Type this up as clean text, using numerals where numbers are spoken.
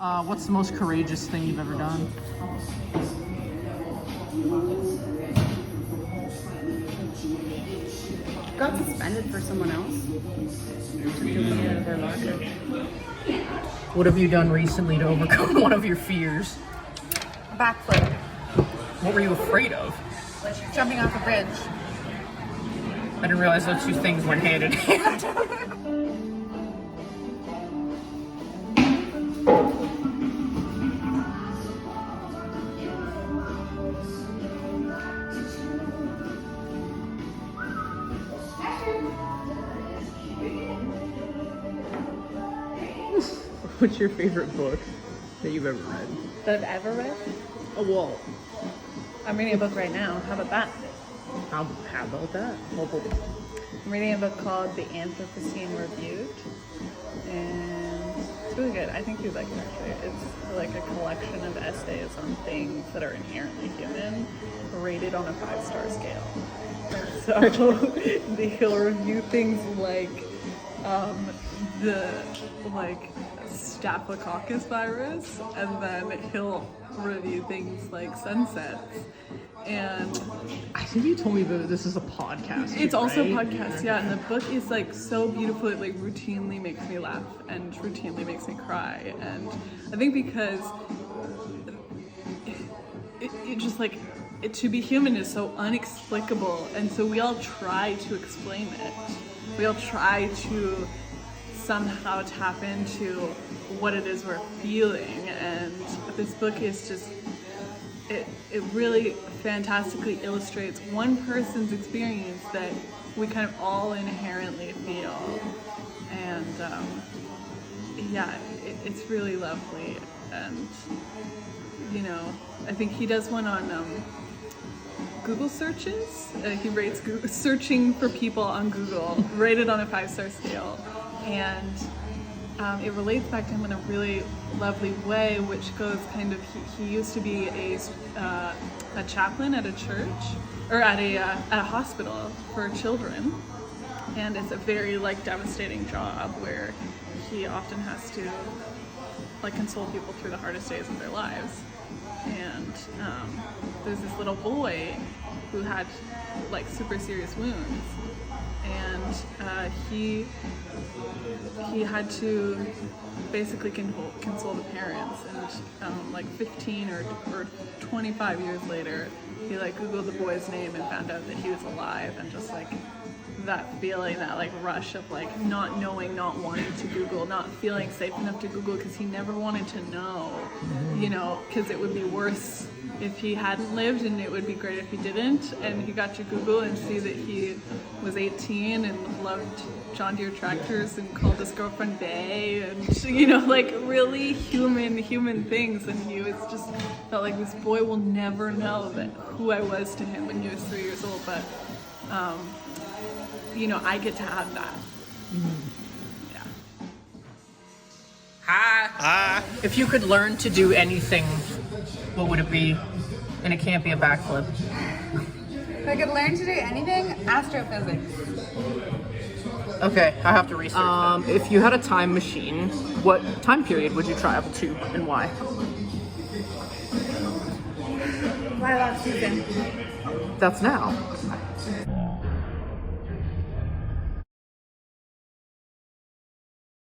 What's the most courageous thing you've ever done? Got suspended for someone else. Took the money out of their locker. What have you done recently to overcome one of your fears? Backflip. What were you afraid of? Jumping off a bridge. I didn't realize those two things went hand in hand. What's your favorite book that you've ever read? That I've ever read? A wall. I'm reading a book right now. How about that? How about that? I'm reading a book called The Anthropocene Reviewed. And it's really good. I think you'd like it actually. It's like a collection of essays on things that are inherently human, rated on a 5-star scale. So he'll review things like the Staphylococcus virus, and then he'll review things like sunsets. And I think you told me that this is a podcast. it's also a right? podcast, yeah. And the book is like so beautiful. It like routinely makes me laugh and routinely makes me cry. And I think because it just like to be human is so inexplicable, and so we all try to explain it. We all try to somehow tap into what it is we're feeling, and this book is just it really fantastically illustrates one person's experience that we kind of all inherently feel. And it's really lovely. And you know, I think he does one on Google searches. He rates searching for people on Google, rated on a 5-star scale. And it relates back to him in a really lovely way, which goes kind of, he used to be a chaplain at a church, or at a hospital for children. And it's a very like devastating job where he often has to like console people through the hardest days of their lives. And there's this little boy who had like super serious wounds, and he had to basically console the parents. And like 15 or 25 years later, he like Googled the boy's name and found out that he was alive. And just like that feeling, that like rush of like not knowing, not wanting to Google, not feeling safe enough to Google because he never wanted to know, you know, because it would be worse if he hadn't lived, and it would be great if he didn't. And he got to Google and see that he was 18 and loved John Deere tractors and called his girlfriend Bay, and you know, like really human things. And he was just felt like this boy will never know that who I was to him when he was 3 years old, but you know, I get to have that. Yeah. Hi. If you could learn to do anything, what would it be? And it can't be a backflip. If I could learn to do anything, astrophysics. Okay, I have to research. If you had a time machine, what time period would you travel to, and why? Lilac season. That's now.